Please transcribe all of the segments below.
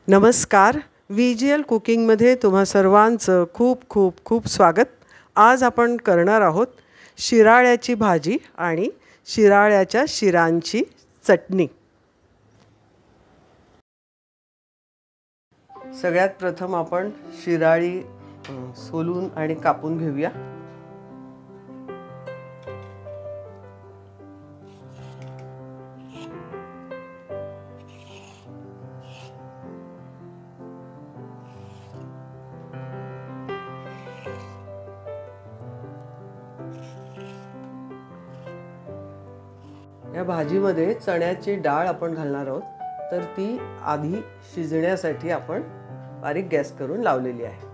नमस्कार, VGL कुकिंगमध्ये तुम्हा सर्वांचं खूप खूप खूप स्वागत. आज आपण करणार आहोत शिराळ्याची भाजी आणि शिराळ्याच्या शिरांची चटणी. सगळ्यात प्रथम आपण शिराळी सोलून आणि कापून घेऊया. या भाजीमध्ये चण्याची डाळ आपण घालणार आहोत, तर ती आधी शिजण्यासाठी आपण बारीक गॅस करून लावलेली आहे.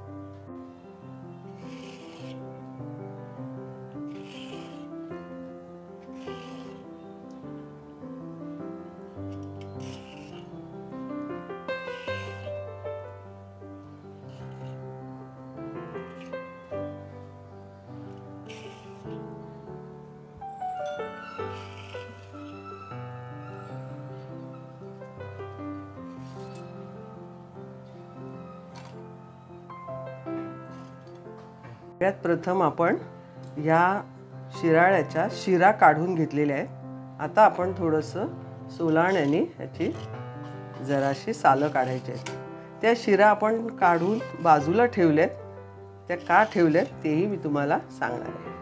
यात प्रथम आपण या शिराळ्याच्या शिरा काढून घेतलेल्या आहेत. आता आपण थोडंसं सोलाण्याने याची जराशी सालं काढायची आहेत. त्या शिरा आपण काढून बाजूला ठेवल्यात. त्या का ठेवल्यात तेही मी तुम्हाला सांगणार आहे.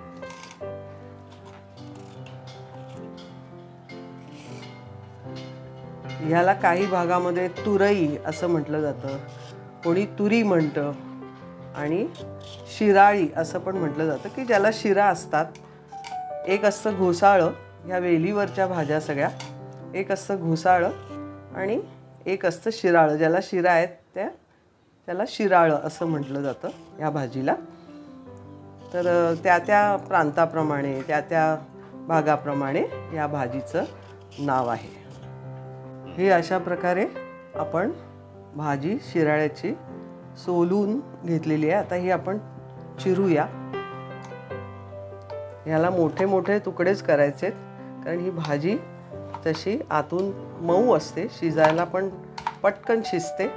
ह्याला काही भागामध्ये तुरई असं म्हटलं जातं, कोणी तुरी म्हणतं, आणि शिराळी असं पण म्हटलं जातं की ज्याला शिरा असतात. एक असतं घोसाळं, ह्या वेलीवरच्या भाज्या सगळ्या. एक असतं घोसाळं आणि एक असतं शिराळं. ज्याला शिरा आहेत त्याला शिराळं असं म्हटलं जातं ह्या भाजीला. तर त्या प्रांताप्रमाणे त्या भागाप्रमाणे या भाजीचं नाव आहे. हे अशा प्रकारे आपण भाजी शिराळ्याची सोलून घेतलेली आहे. आता ही आपण चिरूया. ह्याला मोठे मोठे तुकडेच करायचे आहेत, कारण ही भाजी तशी आतून मऊ असते, शिजायला पण पटकन शिजते.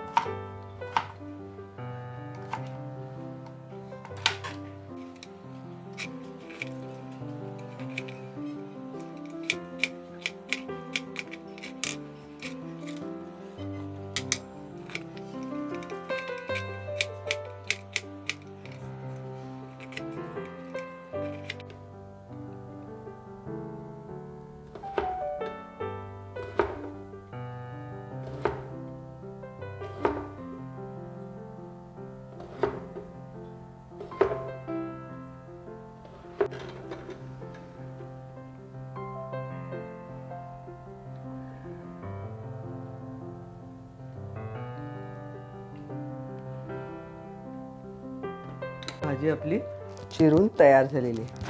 भाजी आपली चिरून तयार झालेली आहे.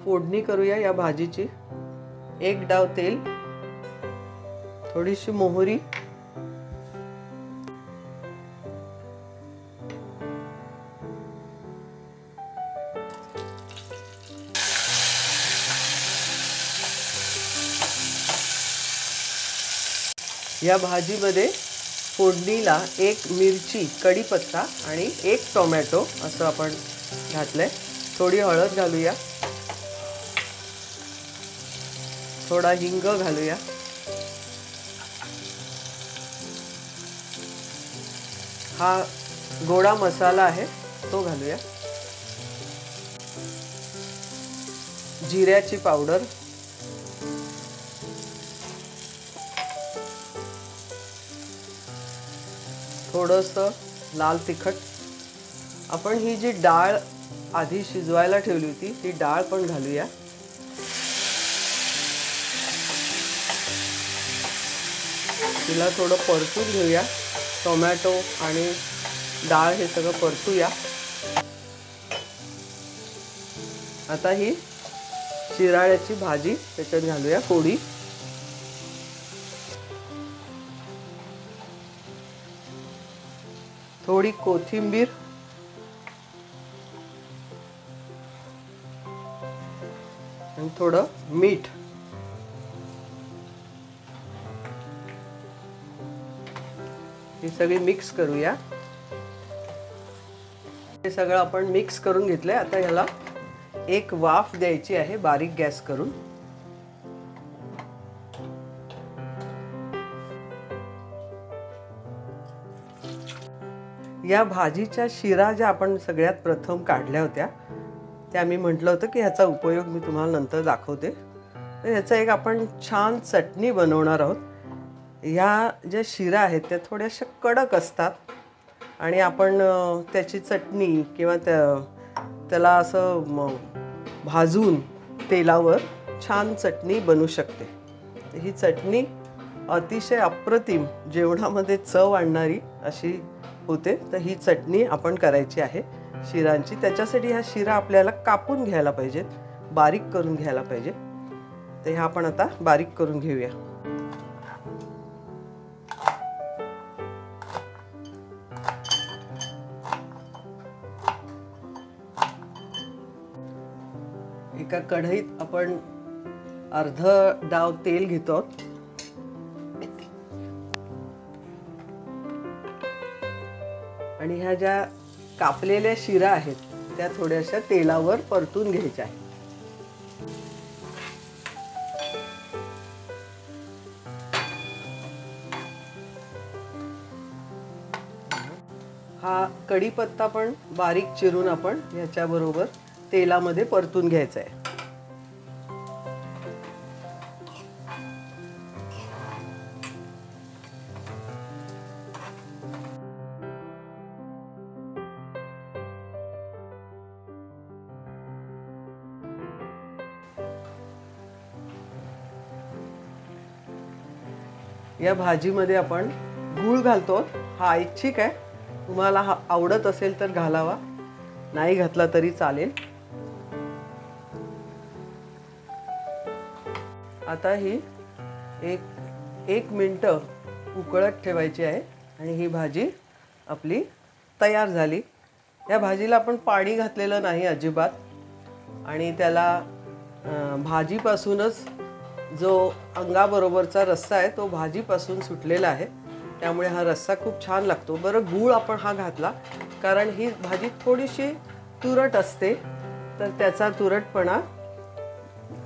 फोडणी करूया या भाजीची. एक डाव तेल, थोडीशी मोहरी, या भाजीमध्ये फोडणीला एक मिरची, कढीपत्ता आणि एक टोमॅटो असं आपण घातलंय. थोडी हळद घालूया, थोडा हिंग घालूया, हा गोडा मसाला आहे तो घालूया, जिऱ्याची पावडर, थोडंसं लाल तिखट. आपण ही जी डाळ आधी शिजवायला ठेवली होती ती डाळ पण घालूया. तिला थोडं परतून घेऊया. टोमॅटो आणि डाळ हे सगळं परतूया. आता ही शिराळ्याची भाजी त्याच्यात घालूया फोडी. थोडी कोथिंबीर, आणि थोडं मीठ. हे सगळे मिक्स करूया. हे सगळं आपण मिक्स करून घेतलंय. आता ह्याला एक वाफ द्यायची आहे बारीक गॅस करून. या भाजीच्या शिरा ज्या आपण सगळ्यात प्रथम काढल्या होत्या त्या मी म्हटलं होतं की ह्याचा उपयोग मी तुम्हाला नंतर दाखवते. तर ह्याचा एक आपण छान चटणी बनवणार आहोत. ह्या ज्या शिरा आहेत त्या थोड्याशा कडक असतात आणि आपण त्याची चटणी किंवा त्याला असं भाजून तेलावर छान चटणी बनू शकते. ही चटणी अतिशय अप्रतिम जेवणामध्ये चव आणणारी अशी होते. तर ही चटणी आपण करायची आहे शिरांची. त्याच्यासाठी ह्या शिरा आपल्याला कापून घ्यायला पाहिजेत, बारीक करून घ्यायला पाहिजे. तर ह्या आपण आता बारीक करून घेऊया. एका कढईत आपण अर्ध डाव तेल घेतो आणि ह्या ज्या कापलेल्या शिरा आहेत त्या थोड्याशा तेलावर परतून घ्यायच्या आहेत. हा कढीपत्ता पण बारीक चिरून आपण ह्याच्या बरोबर तेलामध्ये परतून घ्यायचा आहे. या भाजीमध्ये आपण गूळ घालतो. हा ऐच्छिक आहे, तुम्हाला हा आवडत असेल तर घालावा, नाही घातला तरी चालेल. आता ही एक मिनिटं उकळत ठेवायची आहे आणि ही भाजी आपली तयार झाली. या भाजीला आपण पाणी घातलेलं नाही अजिबात आणि त्याला भाजीपासूनच जो अंगाबरोबरचा रस्सा आहे तो भाजीपासून सुटलेला आहे, त्यामुळे हा रस्सा खूप छान लागतो. बरं, गूळ आपण हा घातला कारण ही भाजी थोडीशी तुरट असते, तर त्याचा तुरटपणा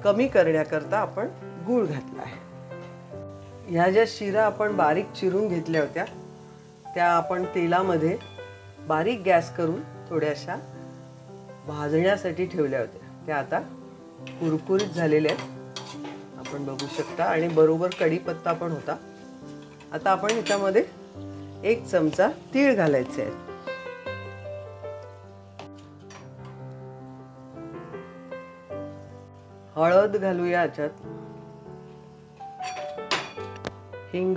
कमी करण्याकरता आपण गूळ घातला आहे. ह्या ज्या शिरा आपण बारीक चिरून घेतल्या होत्या त्या आपण तेलामध्ये बारीक गॅस करून थोड्याशा भाजण्यासाठी ठेवल्या होत्या. त्या आता कुरकुरीत झालेल्या आहेत, आपण बघू शकता. आणि बरोबर कढीपत्ता पण होता. आता आपण ह्याच्यामध्ये 1 चमचा तीळ घालायचे आहेत. हळद घालूया याच्यात, हिंग,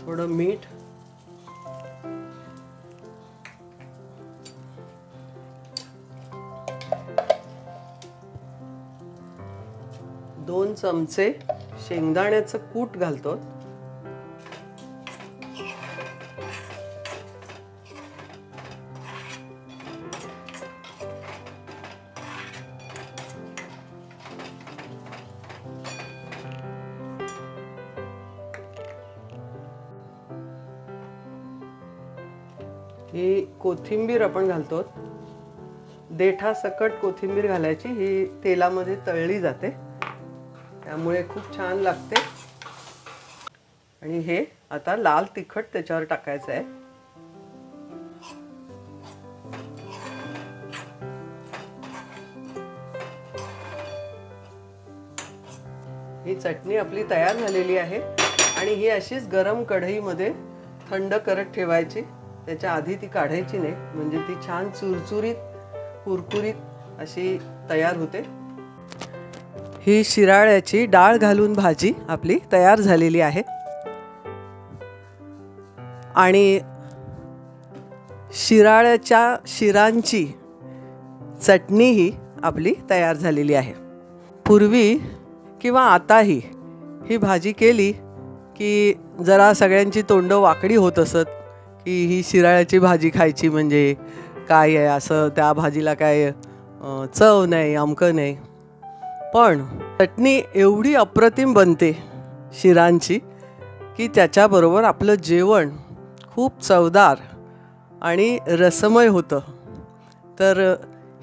थोडं मीठ, दोन चमचे शेंगदाण्याचं कूट घालतो. ही कोथिंबीर आपण घालतो. देठा सकट कोथिंबीर घालायची. ही तेलामध्ये तळली जाते त्यामुळे खूप छान लागते. आणि हे आता लाल तिखट त्याच्यावर टाकायचं आहे. ही चटणी आपली तयार झालेली आहे आणि ही अशीच गरम कढईमध्ये थंड करत ठेवायची. त्याच्या आधी ती काढायची नाही, म्हणजे ती छान चुरचुरीत कुरकुरीत अशी तयार होते. ही शिराळ्याची डाळ घालून भाजी आपली तयार झालेली आहे आणि शिराळ्याच्या शिरांची चटणीही आपली तयार झालेली आहे. पूर्वी किंवा आताही ही भाजी केली की जरा सगळ्यांची तोंड वाकडी होत असत की ही शिराळ्याची भाजी खायची म्हणजे काय आहे असं, त्या भाजीला काय चव नाही, अमकं नाही. पण चटणी एवढी अप्रतिम बनते शिरांची की त्याच्याबरोबर आपलं जेवण खूप चवदार आणि रसमय होतं. तर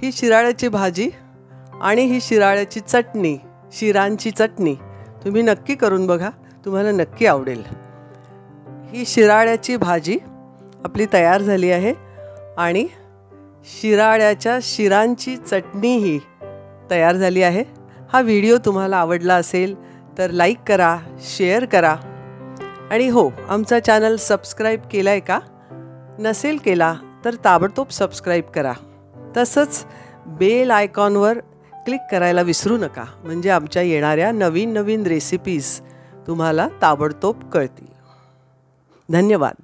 ही शिराळ्याची भाजी आणि ही शिराळ्याची चटणी, शिरांची चटणी तुम्ही नक्की करून बघा, तुम्हाला नक्की आवडेल. ही शिराळ्याची भाजी आपली तयार झाली आहे आणि शिराळ्याच्या शिरांची चटणीही तयार झाली आहे. हा व्हिडिओ तुम्हाला आवडला असेल तर लाईक करा, शेअर करा आणि हो, आमचा चॅनल सबस्क्राईब केला आहे का? नसेल केला तर ताबडतोब सबस्क्राईब करा. तसंच बेल आयकॉनवर क्लिक करायला विसरू नका, म्हणजे आमच्या येणाऱ्या नवीन नवीन रेसिपीज तुम्हाला ताबडतोब कळतील. धन्यवाद.